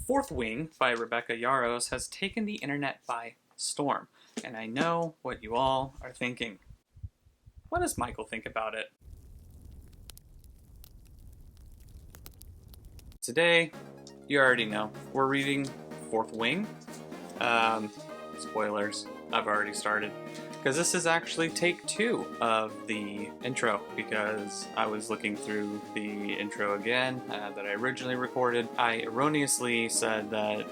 Fourth Wing by Rebecca Yarros has taken the internet by storm, and I know what you all are thinking. What does Michael think about it? Today, you already know, we're reading Fourth Wing. Spoilers, I've already started. Because this is actually take 2 of the intro, because I was looking through the intro again that I originally recorded. I erroneously said that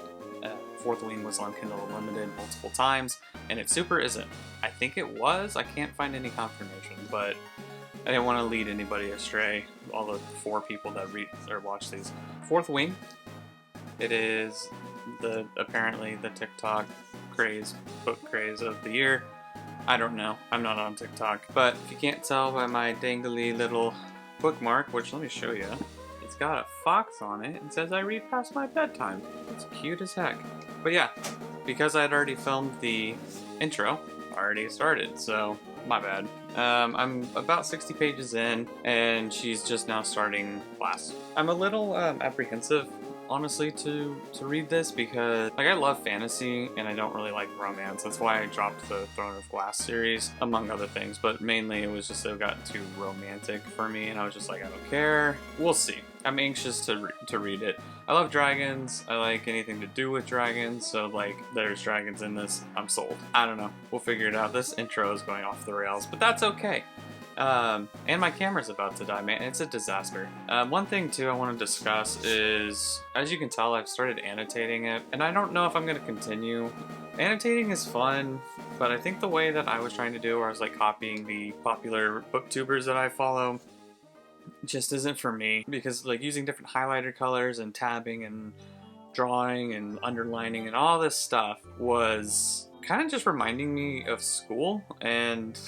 Fourth Wing was on Kindle Unlimited multiple times, and it super isn't. I think it was, I can't find any confirmation, but I didn't want to lead anybody astray, all the 4 people that read or watch these. Fourth Wing, it is apparently the TikTok craze, book craze of the year. I don't know, I'm not on TikTok, but if you can't tell by my dangly little bookmark, which let me show you, it's got a fox on it and says I read past my bedtime. It's cute as heck. But yeah, because I had already filmed the intro, already started, so my bad. I'm about 60 pages in, and she's just now starting class. I'm a little apprehensive, honestly, to read this because I love fantasy and I don't really like romance. That's why I dropped the Throne of Glass series, among other things, but mainly it was just it got too romantic for me, and I was just like, I don't care. We'll see. I'm anxious to read it. I love dragons. I like anything to do with dragons, so there's dragons in this, I'm sold. I don't know. We'll figure it out. This intro is going off the rails, but that's okay. And my camera's about to die, man. It's a disaster. One thing too I want to discuss is, as you can tell, I've started annotating it, and I don't know if I'm going to continue. Annotating is fun, but I think the way that I was trying to do, where I was copying the popular booktubers that I follow, just isn't for me, because using different highlighter colors and tabbing and drawing and underlining and all this stuff was kind of just reminding me of school, and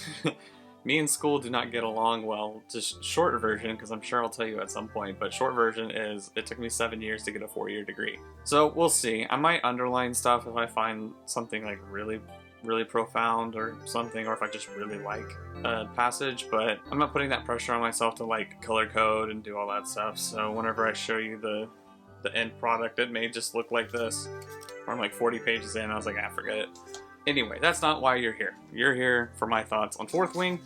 me and school do not get along well. Just short version, because I'm sure I'll tell you at some point, but short version is it took me 7 years to get a 4-year degree. So we'll see. I might underline stuff if I find something really profound or something, or if I just really like a passage, but I'm not putting that pressure on myself to color code and do all that stuff. So whenever I show you the end product, it may just look like this, or I'm 40 pages in, I was like, forget it. Anyway, that's not why you're here. You're here for my thoughts on Fourth Wing.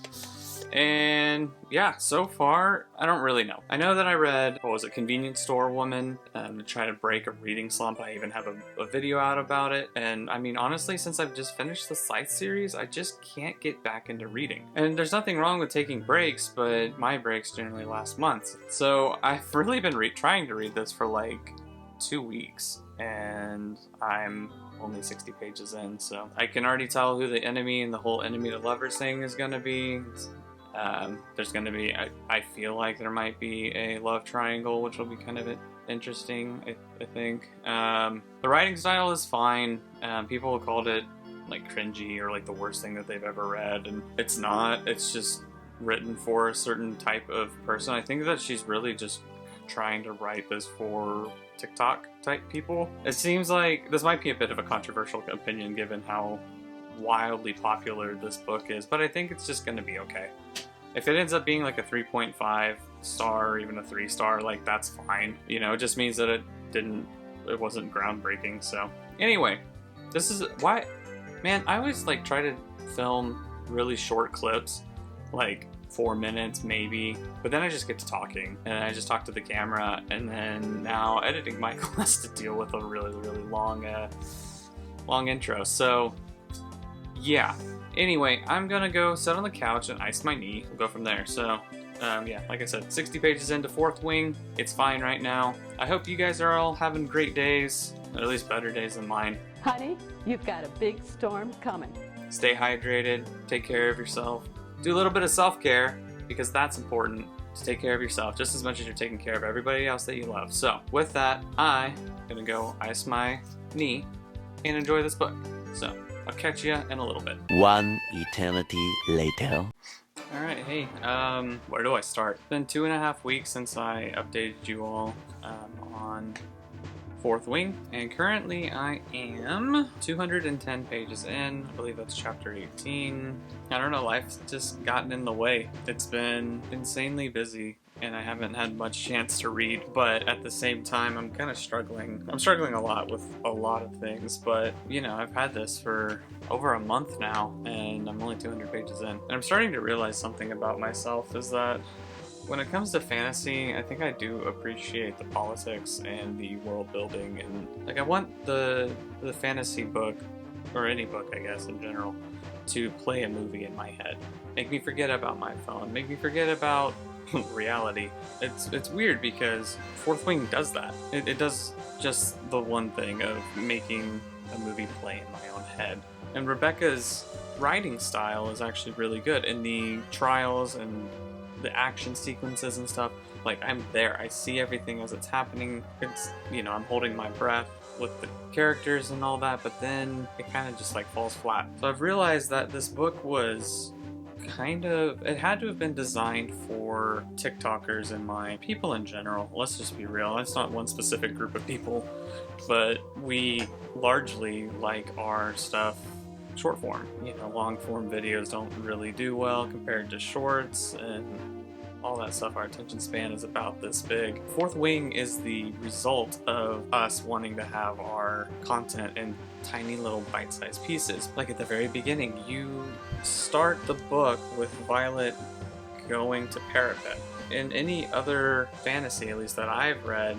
And yeah, so far, I don't really know. I know that I read, Convenience Store Woman, to try to break a reading slump. I even have a video out about it. And I mean, honestly, since I've just finished the Scythe series, I just can't get back into reading. And there's nothing wrong with taking breaks, but my breaks generally last months. So I've really been trying to read this for 2 weeks, and I'm only 60 pages in, so I can already tell who the enemy and the whole enemy to lovers thing is going to be. There's going to be, I feel like there might be a love triangle, which will be kind of interesting, I think. The writing style is fine. People have called it cringy or the worst thing that they've ever read, and it's not. It's just written for a certain type of person. I think that she's really just trying to write this for TikTok type people. It seems like this might be a bit of a controversial opinion given how wildly popular this book is, but I think it's just going to be okay. If it ends up being a 3.5 star or even a 3 star, that's fine. It just means that it wasn't groundbreaking. So anyway, this is why, man, I always try to film really short clips, 4 minutes maybe, but then I just get to talking and I just talk to the camera, and then now editing Michael has to deal with a really long intro. So yeah, anyway, I'm gonna go sit on the couch and ice my knee. We'll go from there. So yeah, like I said, 60 pages into Fourth Wing. It's fine right now. I hope you guys are all having great days, or at least better days than mine. Honey, you've got a big storm coming. Stay hydrated, take care of yourself. Do a little bit of self-care, because that's important, to take care of yourself just as much as you're taking care of everybody else that you love. So with that, I'm gonna go ice my knee and enjoy this book. So I'll catch you in a little bit. One eternity later. Alright, hey, where do I start? It's been 2.5 weeks since I updated you all on Fourth Wing, and currently I am 210 pages in. I believe that's chapter 18. I don't know, life's just gotten in the way. It's been insanely busy, and I haven't had much chance to read, but at the same time, I'm kind of struggling. I'm struggling a lot with a lot of things, but you know, I've had this for over a month now, and I'm only 200 pages in. And I'm starting to realize something about myself is that when it comes to fantasy, I think I do appreciate the politics and the world building, and like I want the fantasy book, or any book I guess in general, to play a movie in my head. Make me forget about my phone, make me forget about reality. It's weird because Fourth Wing does that. It does just the one thing of making a movie play in my own head. And Rebecca's writing style is actually really good, and the trials and the action sequences and stuff, like I'm there, I see everything as it's happening. It's, you know, I'm holding my breath with the characters and all that, but then it kind of just like falls flat. So I've realized that this book was it had to have been designed for TikTokers and my people in general. Let's just be real, it's not one specific group of people, but we largely like our stuff short form. You know, long form videos don't really do well compared to shorts and all that stuff. Our attention span is about this big. Fourth Wing is the result of us wanting to have our content in tiny little bite-sized pieces. Like at the very beginning, you start the book with Violet going to Parapet. In any other fantasy, at least that I've read,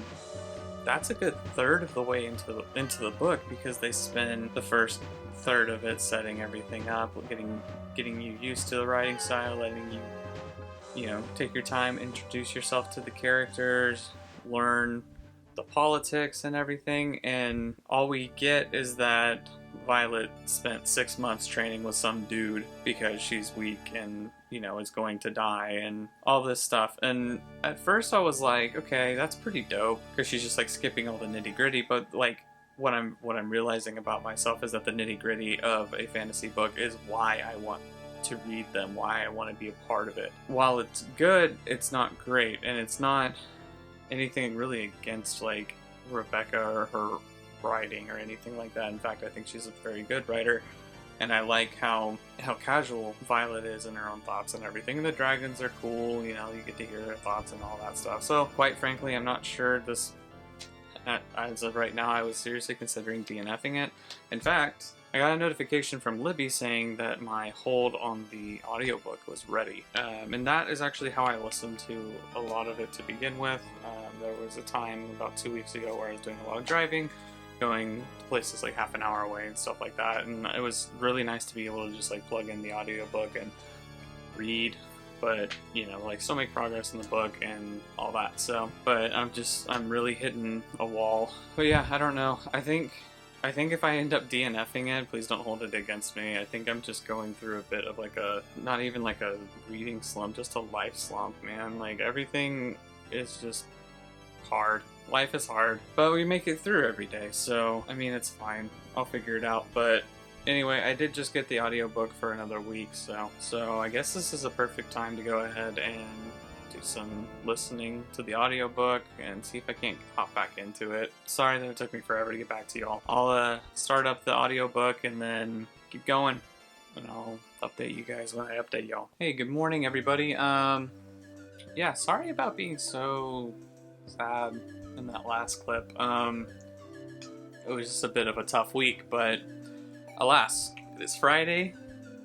that's a good third of the way into the book, because they spend the first third of it setting everything up, getting you used to the writing style, letting you know, take your time, introduce yourself to the characters, learn the politics and everything, and all we get is that Violet spent 6 months training with some dude because she's weak and, you know, is going to die and all this stuff. And at first I was like, okay, that's pretty dope, because she's just like skipping all the nitty-gritty, but like what I'm realizing about myself is that the nitty-gritty of a fantasy book is why I want to read them, why I want to be a part of it. While it's good, it's not great, and it's not anything really against like Rebecca or her writing or anything like that. In fact, I think she's a very good writer, and I like how casual Violet is in her own thoughts and everything. And the dragons are cool, you know, you get to hear their thoughts and all that stuff. So quite frankly, I'm not sure this, as of right now, I was seriously considering DNFing it. In fact, I got a notification from Libby saying that my hold on the audiobook was ready. And that is actually how I listened to a lot of it to begin with. There was a time about 2 weeks ago where I was doing a lot of driving, going to places like half an hour away and stuff like that. And it was really nice to be able to just like plug in the audiobook and read, but you know, like still make progress in the book and all that. So, but I'm really hitting a wall. But yeah, I don't know. I think if I end up DNFing it, please don't hold it against me. I think I'm just going through a bit of like not even like a reading slump, just a life slump, man. Like everything is just hard. Life is hard, but we make it through every day. So, I mean, it's fine. I'll figure it out. But anyway, I did just get the audiobook for another week, so I guess this is a perfect time to go ahead and do some listening to the audiobook and see if I can't hop back into it. Sorry that it took me forever to get back to y'all. I'll start up the audiobook and then keep going, and I'll update you guys when I update y'all. Hey, good morning, everybody. Yeah, sorry about being so sad in that last clip. It was just a bit of a tough week, but alas, it is Friday,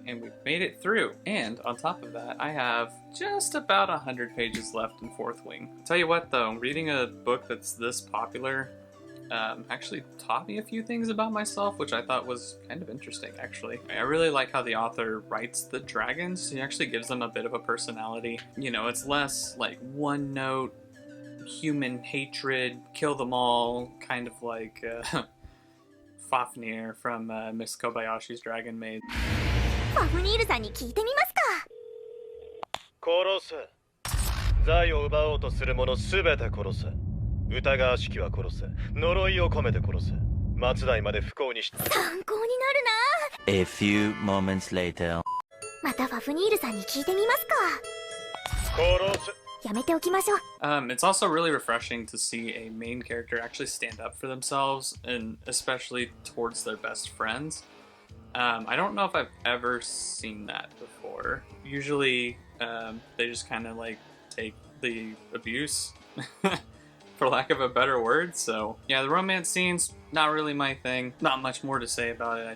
and we've made it through. And on top of that, I have just about 100 pages left in Fourth Wing. I'll tell you what though, reading a book that's this popular actually taught me a few things about myself, which I thought was kind of interesting, actually. I really like how the author writes the dragons. He actually gives them a bit of a personality. You know, it's less like one note, human hatred, kill them all, kind of like Fafnir from Miss Kobayashi's Dragon Maid. ファフニールさんに聞いてみますか。殺せ。財を奪おうとする者すべて殺せ。疑わしきは殺せ。呪いを込めて殺せ。末代まで不幸にし。参考になるな。 A few moments later. またファフニールさんに聞いてみますか。殺せ。やめておきましょう。 It's also really refreshing to see a main character actually stand up for themselves, and especially towards their best friends. I don't know if I've ever seen that before. Usually, they just kind of like take the abuse, for lack of a better word. So yeah, the romance scenes, not really my thing. Not much more to say about it.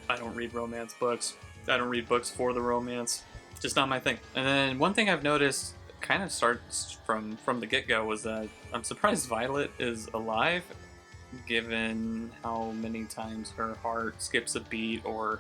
I don't read romance books. I don't read books for the romance. Just not my thing. And then one thing I've noticed kind of starts from the get-go was that I'm surprised Violet is alive, given how many times her heart skips a beat or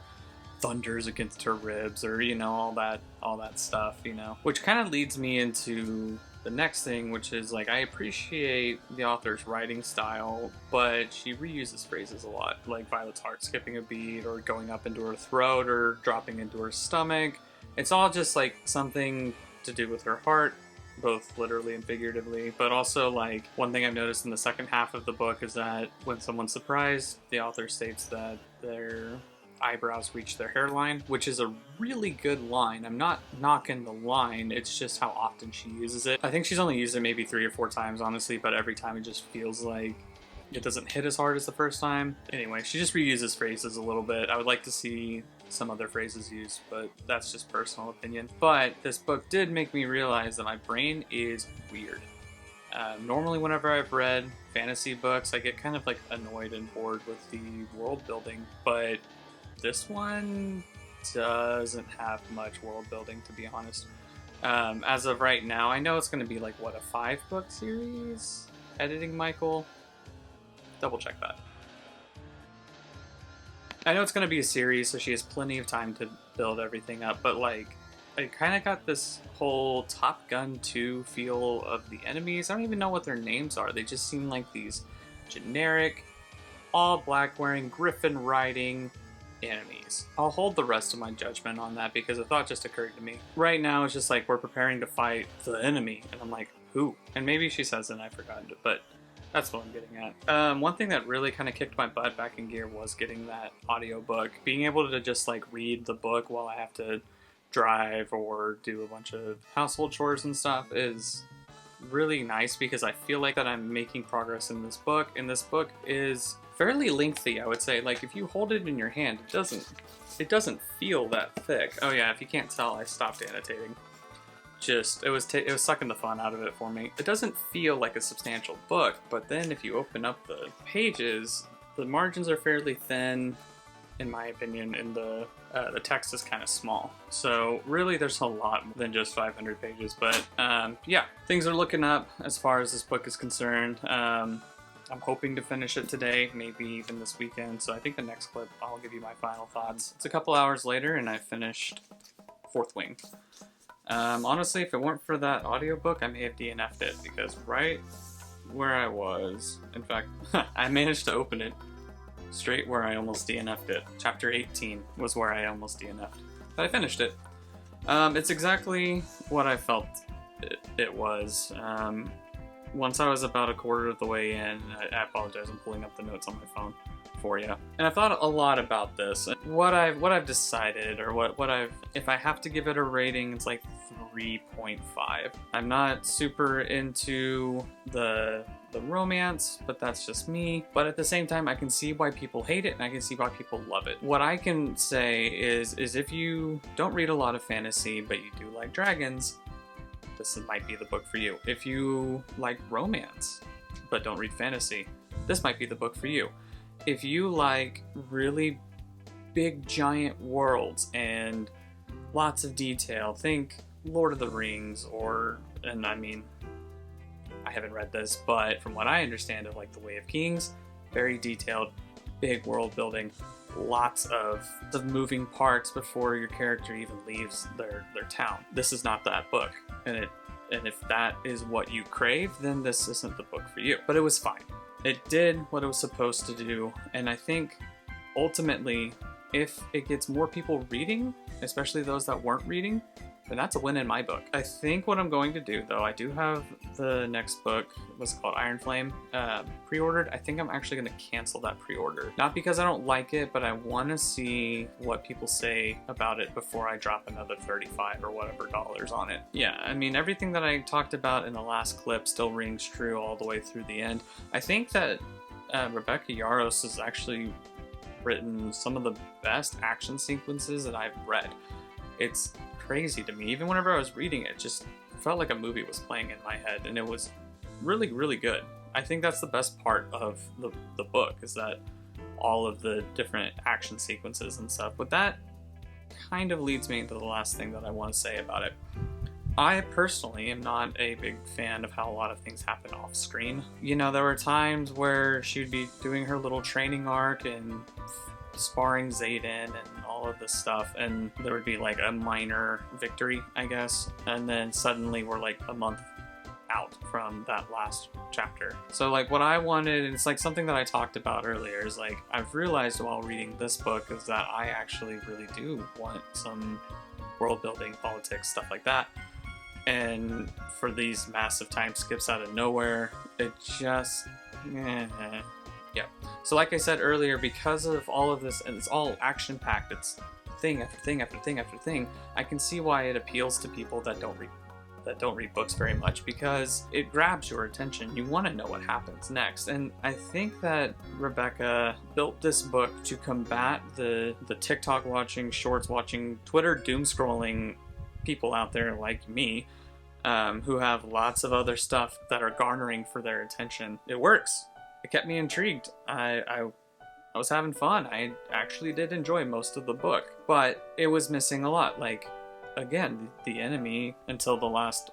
thunders against her ribs, or all that stuff, which kind of leads me into the next thing, which is like, I appreciate the author's writing style, but she reuses phrases a lot, like Violet's heart skipping a beat, or going up into her throat, or dropping into her stomach. It's all just like something to do with her heart, both literally and figuratively. But also, like, one thing I've noticed in the second half of the book is that when someone's surprised, the author states that their eyebrows reach their hairline, which is a really good line. I'm not knocking the line, it's just how often she uses it. I think she's only used it maybe 3 or 4 times, honestly, but every time it just feels like it doesn't hit as hard as the first time. Anyway, she just reuses phrases a little bit. I would like to see some other phrases used, but that's just personal opinion. But this book did make me realize that my brain is weird. Normally whenever I've read fantasy books, I get kind of like annoyed and bored with the world building, but this one doesn't have much world building, to be honest. As of right now, I know it's going to be like, what, a 5-book series? Editing Michael? Double check that. I know it's going to be a series, so she has plenty of time to build everything up, but like, I kind of got this whole Top Gun 2 feel of the enemies. I don't even know what their names are. They just seem like these generic, all black wearing, griffin riding enemies. I'll hold the rest of my judgment on that because a thought just occurred to me. Right now it's just like, we're preparing to fight the enemy, and I'm like, who? And maybe she says it and I forgot it, but that's what I'm getting at. One thing that really kind of kicked my butt back in gear was getting that audiobook. Being able to just like read the book while I have to drive or do a bunch of household chores and stuff is really nice, because I feel like that I'm making progress in this book, and this book is fairly lengthy, I would say. Like, if you hold it in your hand, it doesn't feel that thick. Oh yeah, if you can't tell, I stopped annotating. It was sucking the fun out of it for me. It doesn't feel like a substantial book, but then if you open up the pages, the margins are fairly thin, in my opinion, and the text is kind of small. So really, there's a lot more than just 500 pages. But yeah, things are looking up as far as this book is concerned. I'm hoping to finish it today, maybe even this weekend. So I think the next clip, I'll give you my final thoughts. It's a couple hours later, and I finished Fourth Wing. Honestly, if it weren't for that audiobook, I may have DNF'd it, because right where I was, in fact, I managed to open it straight where I almost DNF'd it. Chapter 18 was where I almost DNF'd, but I finished it. It's exactly what I felt it was. Once I was about a quarter of the way in, I apologize, I'm pulling up the notes on my phone for you. And I've thought a lot about this. What I've decided, or what I've, if I have to give it a rating, it's like 3.5. I'm not super into the romance, but that's just me. But at the same time, I can see why people hate it, and I can see why people love it. What I can say is if you don't read a lot of fantasy, but you do like dragons, this might be the book for you. If you like romance, but don't read fantasy, this might be the book for you. If you like really big giant worlds and lots of detail, think Lord of the Rings, and I mean, I haven't read this, but from what I understand of like The Way of Kings, very detailed, big world building, lots of moving parts before your character even leaves their town. This is not that book, and if that is what you crave, then this isn't the book for you. But it was fine. It did what it was supposed to do, and I think ultimately, if it gets more people reading, especially those that weren't reading, then that's a win in my book. I think what I'm going to do, though, I do have the next book, what's it called, Iron Flame, pre-ordered. I think I'm actually going to cancel that pre-order. Not because I don't like it, but I want to see what people say about it before I drop another $35 or whatever dollars on it. Yeah, I mean, everything that I talked about in the last clip still rings true all the way through the end. I think that Rebecca Yarros has actually written some of the best action sequences that I've read. It's crazy to me. Even whenever I was reading it, just felt like a movie was playing in my head, and it was really, really good. I think that's the best part of the book, is that all of the different action sequences and stuff. But that kind of leads me into the last thing that I want to say about it. I personally am not a big fan of how a lot of things happen off screen. You know, there were times where she'd be doing her little training arc and sparring Zayden and all of this stuff, and there would be like a minor victory, I guess, and then suddenly we're like a month out from that last chapter. So like what I wanted, and it's like something that I talked about earlier, is like I've realized while reading this book is that I actually really do want some world building, politics, stuff like that. And for these massive time skips out of nowhere, it just yeah. So like I said earlier, because of all of this, and it's all action packed, it's thing after thing after thing after thing, I can see why it appeals to people that don't read books very much, because it grabs your attention. You want to know what happens next. And I think that Rebecca built this book to combat the TikTok watching, shorts watching, Twitter doom scrolling people out there like me, who have lots of other stuff that are garnering for their attention. It works. It kept me intrigued. I was having fun. I actually did enjoy most of the book, but it was missing a lot. Like, again, the enemy, until the last,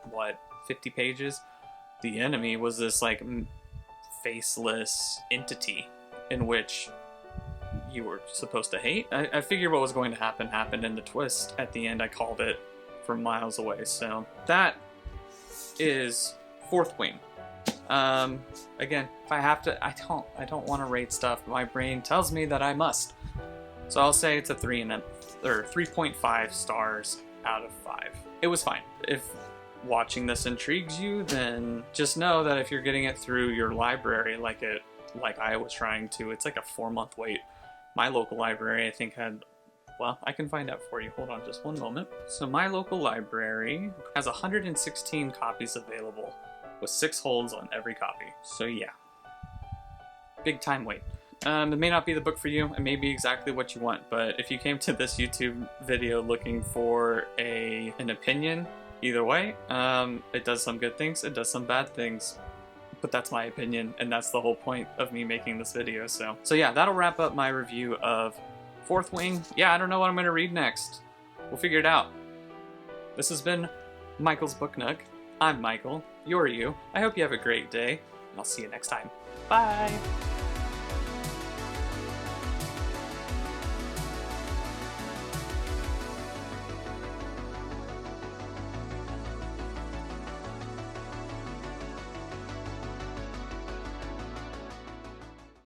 50 pages, the enemy was this, like, faceless entity in which you were supposed to hate. I figured what was going to happen happened, and the twist at the end, I called it from miles away. So that is Fourth Wing. Again, if I have to, I don't want to rate stuff. My brain tells me that I must. So I'll say it's a 3.5 stars out of 5. It was fine. If watching this intrigues you, then just know that if you're getting it through your library, like I was trying to, it's like a 4-month wait. My local library, I think, had, well, I can find out for you. Hold on just one moment. So my local library has 116 copies available, with 6 holds on every copy. So yeah, big time wait. It may not be the book for you, it may be exactly what you want, but if you came to this YouTube video looking for an opinion, either way, it does some good things, it does some bad things, but that's my opinion, and that's the whole point of me making this video. So yeah, that'll wrap up my review of Fourth Wing. Yeah, I don't know what I'm going to read next. We'll figure it out. This has been Michael's Book Nook. I'm Michael. You're you. I hope you have a great day, and I'll see you next time. Bye!